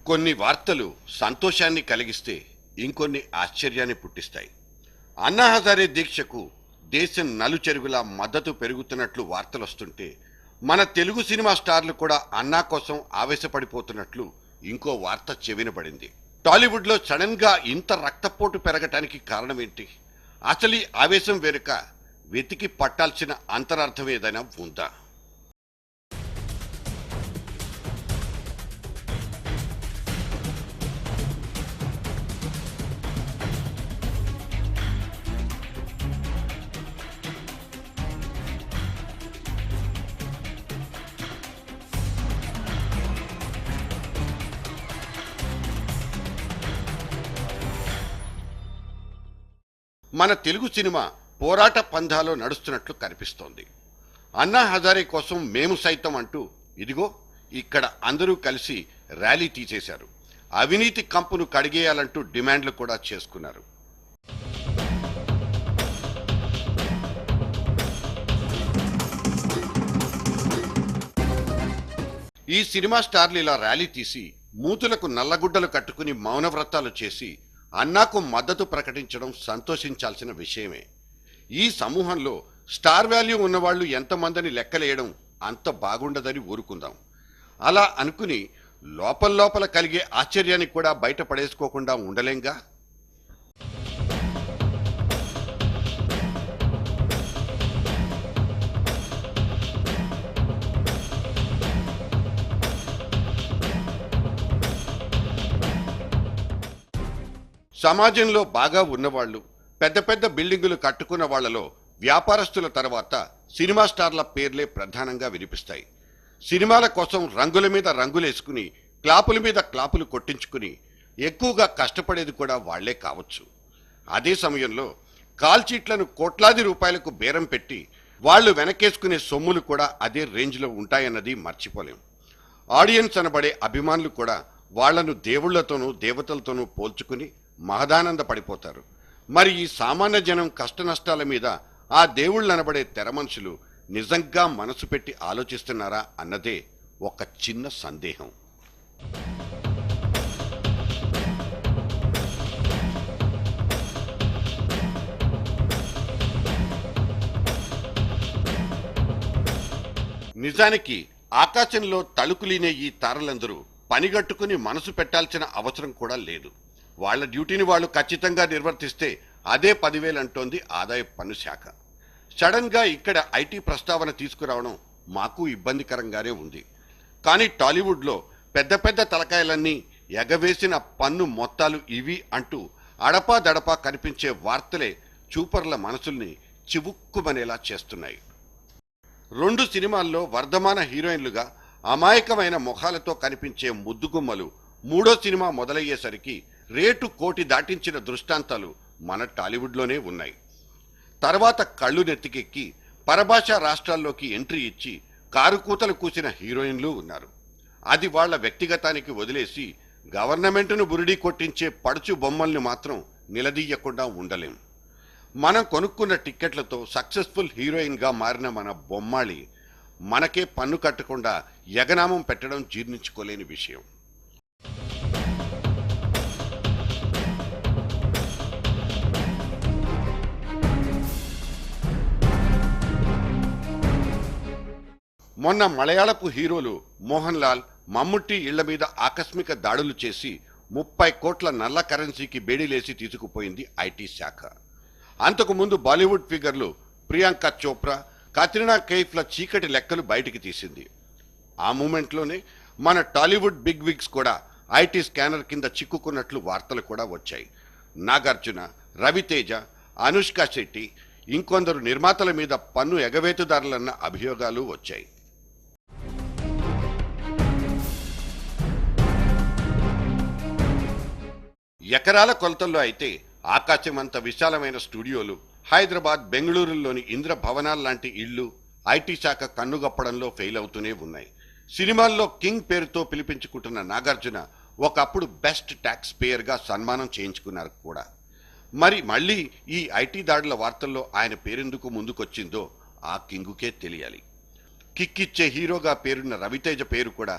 కొన్ని వార్తలు సంతోషాన్ని కలిగిస్తే ఇంకొన్ని ఆశ్చర్యాన్ని పుట్టిస్తాయి. అన్నా హజారే దీక్షకు దేశం నలుచెరుగులా మద్దతు పెరుగుతున్నట్లు వార్తలొస్తుంటే మన తెలుగు సినిమా స్టార్లు కూడా అన్నా కోసం ఆవేశపడిపోతున్నట్లు ఇంకో వార్త చెవినపడింది. టాలీవుడ్లో సడన్ గా ఇంత రక్తపోటు పెరగటానికి కారణం ఏంటి? అసలు ఈ ఆవేశం వెనుక వెతికి పట్టాల్సిన అంతరార్థం ఏదైనా ఉందా? మన తెలుగు సినిమా పోరాట పంధాలో నడుస్తున్నట్లు కనిపిస్తోంది. అన్నా హజారే కోసం మేము సైతం అంటూ ఇదిగో ఇక్కడ అందరూ కలిసి ర్యాలీ తీసేశారు. అవినీతి కంపును కడిగేయాలంటూ డిమాండ్లు కూడా చేసుకున్నారు. ఈ సినిమా స్టార్లు ఇలా ర్యాలీ తీసి మూతులకు నల్లగుడ్డలు కట్టుకుని మౌనవ్రతాలు చేసి అన్నాకు మద్దతు ప్రకటించడం సంతోషించాల్సిన విషయమే. ఈ సమూహంలో స్టార్ వాల్యూ ఉన్నవాళ్లు ఎంతమందిని లెక్కలేయడం అంత బాగుండదని ఊరుకుందాం. అలా అనుకుని లోపల కలిగే ఆశ్చర్యాన్ని కూడా బయటపడేసుకోకుండా ఉండలేంగా. సమాజంలో బాగా ఉన్నవాళ్లు, పెద్ద పెద్ద బిల్డింగులు కట్టుకున్న వాళ్లలో వ్యాపారస్తుల తర్వాత సినిమా స్టార్ల పేర్లే ప్రధానంగా వినిపిస్తాయి. సినిమాల కోసం రంగుల మీద రంగులేసుకుని క్లాపుల మీద క్లాపులు కొట్టించుకుని ఎక్కువగా కష్టపడేది కూడా వాళ్లే కావచ్చు. అదే సమయంలో కాల్చీట్లను కోట్లాది రూపాయలకు బేరం పెట్టి వాళ్లు వెనకేసుకునే సొమ్ములు కూడా అదే రేంజ్లో ఉంటాయన్నది మర్చిపోలేం. ఆడియన్స్ అనబడే అభిమానులు కూడా వాళ్లను దేవుళ్లతోనూ దేవతలతోనూ పోల్చుకుని మహదానంద పడిపోతారు. మరి ఈ సామాన్య జనం కష్ట నష్టాల మీద ఆ దేవుళ్ళు అనబడే తెర మనుషులు నిజంగా మనసు పెట్టి ఆలోచిస్తున్నారా అన్నదే ఒక చిన్న సందేహం. నిజానికి ఆకాశంలో తళుకులీనే ఈ తారలందరూ పనిగట్టుకుని మనసు పెట్టాల్సిన అవసరం కూడా లేదు. వాళ్ల డ్యూటీని వాళ్ళు ఖచ్చితంగా నిర్వర్తిస్తే అదే 10,000 అంటోంది ఆదాయపు పన్ను శాఖ. సడన్ గా ఇక్కడ ఐటీ ప్రస్తావన తీసుకురావడం మాకు ఇబ్బందికరంగానే ఉంది. కానీ టాలీవుడ్లో పెద్ద పెద్ద తలకాయలన్నీ ఎగవేసిన పన్ను మొత్తాలు ఇవి అంటూ అడపాదడపా కనిపించే వార్తలే చూపర్ల మనసుల్ని చివుక్కుమనేలా చేస్తున్నాయి. 2 సినిమాల్లో వర్ధమాన హీరోయిన్లుగా అమాయకమైన ముఖాలతో కనిపించే ముద్దుగుమ్మలు 3వ సినిమా మొదలయ్యేసరికి రేటు 1 కోటి దాటించిన దృష్టాంతాలు మన టాలీవుడ్లోనే ఉన్నాయి. తర్వాత కళ్ళు నెత్తికెక్కి పరభాషా రాష్ట్రాల్లోకి ఎంట్రీ ఇచ్చి కారుకూతలు కూసిన హీరోయిన్లు ఉన్నారు. అది వాళ్ల వ్యక్తిగతానికి వదిలేసి గవర్నమెంట్ను బురిడీ కొట్టించే పడుచు బొమ్మల్ని మాత్రం నిలదీయకుండా ఉండలేం. మనం కొనుక్కున్న టిక్కెట్లతో సక్సెస్ఫుల్ హీరోయిన్గా మారిన మన బొమ్మాళి మనకే పన్ను కట్టకుండా యగనామం పెట్టడం జీర్ణించుకోలేని విషయం. మొన్న మలయాళపు హీరోలు మోహన్ లాల్, మమ్ముట్టి ఇళ్ల మీద ఆకస్మిక దాడులు చేసి 30 కోట్ల నల్ల కరెన్సీకి బేడీలేసి తీసుకుపోయింది ఐటీ శాఖ. అంతకుముందు బాలీవుడ్ ఫిగర్లు ప్రియాంక చోప్రా, కత్రినా కైఫ్ల చీకటి లెక్కలు బయటికి తీసింది. ఆ మూమెంట్లోనే మన టాలీవుడ్ బిగ్ విగ్స్ కూడా ఐటీ స్కానర్ కింద చిక్కుకున్నట్లు వార్తలు కూడా వచ్చాయి. నాగార్జున, రవితేజ, అనుష్క శెట్టి, ఇంకొందరు నిర్మాతల మీద పన్ను ఎగవేతుదారులన్న అభియోగాలు వచ్చాయి. ఎకరాల కొలతల్లో అయితే ఆకాశమంత విశాలమైన స్టూడియోలు, హైదరాబాద్, బెంగళూరులోని ఇంద్ర భవనాల్లాంటి ఇళ్లు ఐటీ శాఖ కన్నుగప్పడంలో ఫెయిల్ అవుతూనే ఉన్నాయి. సినిమాల్లో కింగ్ పేరుతో పిలిపించుకుంటున్న నాగార్జున ఒకప్పుడు బెస్ట్ ట్యాక్స్ పేయర్గా సన్మానం చేయించుకున్నారు కూడా. మరి మళ్ళీ ఈ ఐటీ దాడుల వార్తల్లో ఆయన పేరెందుకు ముందుకొచ్చిందో ఆ కింగుకే తెలియాలి. కిక్కిచ్చే హీరోగా పేరున్న రవితేజ పేరు కూడా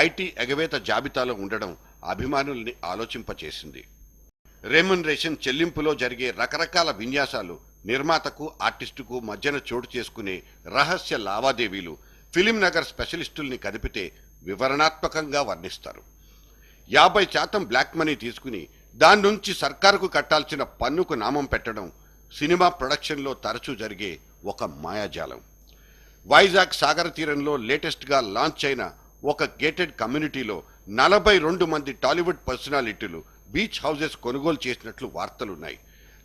ఐటీ ఎగవేత జాబితాలో ఉండడం అభిమానుల్ని ఆలోచింపచేసింది. రెమ్యునరేషన్ చెల్లింపులో జరిగే రకరకాల విన్యాసాలు, నిర్మాతకు ఆర్టిస్టుకు మధ్యన చోటు చేసుకునే రహస్య లావాదేవీలు ఫిలిం నగర్ స్పెషలిస్టుల్ని కదిపితే వివరణాత్మకంగా వర్ణిస్తారు. 50% బ్లాక్ మనీ తీసుకుని దాని నుంచి సర్కారుకు కట్టాల్సిన పన్నుకు నామం పెట్టడం సినిమా ప్రొడక్షన్లో తరచూ జరిగే ఒక మాయాజాలం. వైజాగ్ సాగర తీరంలో లేటెస్ట్గా లాంచ్ అయిన ఒక గేటెడ్ కమ్యూనిటీలో 42 మంది టాలీవుడ్ పర్సనాలిటీలు బీచ్ హౌసెస్ కొనుగోలు చేసినట్లు వార్తలున్నాయి.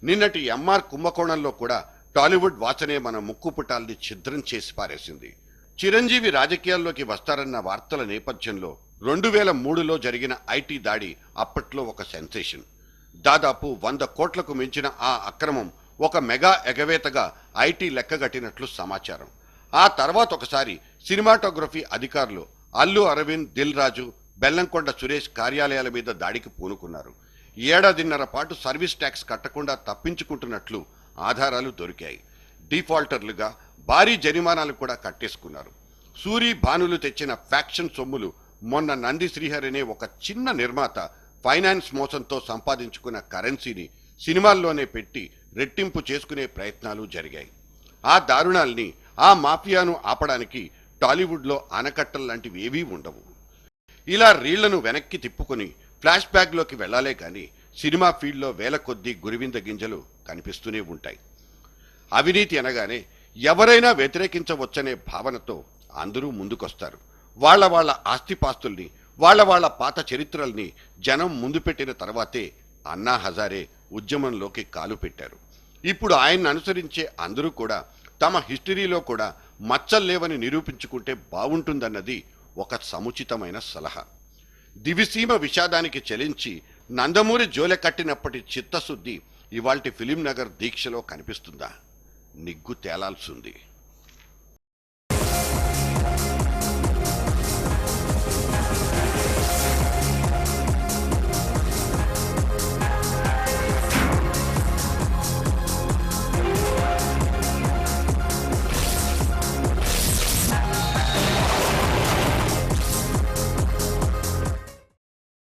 నిన్నటి ఎంఆర్ కుంభకోణంలో కూడా టాలీవుడ్ వాసనే మన ముక్కుపుటాల్ని ఛిద్రం చేసి పారేసింది. చిరంజీవి రాజకీయాల్లోకి వస్తారన్న వార్తల నేపథ్యంలో 2003లో జరిగిన ఐటీ దాడి అప్పట్లో ఒక సెన్సేషన్. దాదాపు 100 కోట్లకు మించిన ఆ అక్రమం ఒక మెగా ఎగవేతగా ఐటీ లెక్కగట్టినట్లు సమాచారం. ఆ తర్వాత ఒకసారి సినిమాటోగ్రఫీ అధికారులు అల్లు అరవింద్, దిల్ రాజు, బెల్లంకొండ సురేష్ కార్యాలయాల మీద దాడికి పూనుకున్నారు. 1.5 పాటు సర్వీస్ ట్యాక్స్ కట్టకుండా తప్పించుకుంటున్నట్లు ఆధారాలు దొరికాయి. డిఫాల్టర్లుగా భారీ జరిమానాలు కూడా కట్టేసుకున్నారు. సూరి భానులు తెచ్చిన ఫ్యాక్షన్ సొమ్ములు మొన్న నంది శ్రీహరి అనే ఒక చిన్న నిర్మాత ఫైనాన్స్ మోసంతో సంపాదించుకున్న కరెన్సీని సినిమాల్లోనే పెట్టి రెట్టింపు చేసుకునే ప్రయత్నాలు జరిగాయి. ఆ దారుణాల్ని, ఆ మాఫియాను ఆపడానికి టాలీవుడ్లో ఆనకట్టల్లాంటివి ఏవీ ఉండవు. ఇలా రీళ్లను వెనక్కి తిప్పుకొని ఫ్లాష్ బ్యాక్లోకి వెళ్లాలే కానీ సినిమా ఫీల్డ్లో వేల కొద్దీ గురివింద గింజలు కనిపిస్తూనే ఉంటాయి. అవినీతి అనగానే ఎవరైనా వ్యతిరేకించవచ్చనే భావనతో అందరూ ముందుకొస్తారు. వాళ్ళ ఆస్తిపాస్తుల్ని, వాళ్ళ పాత చరిత్రల్ని జనం ముందు పెట్టిన తర్వాతే అన్నా హజారే ఉద్యమంలోకి కాలు పెట్టారు. ఇప్పుడు ఆయన్ని అనుసరించే అందరూ కూడా తమ హిస్టరీలో కూడా మచ్చల్లేవని నిరూపించుకుంటే బావుంటుందన్నది ఒక సముచితమైన సలహా. దివిసీమ విషాదానికి చెలించి నందమూరి జోలె కట్టినప్పటి చిత్తశుద్ధి ఇవాల్టి ఫిలిం నగర్ దీక్షలో కనిపిస్తుందా? నిగ్గు తేలాల్సింది.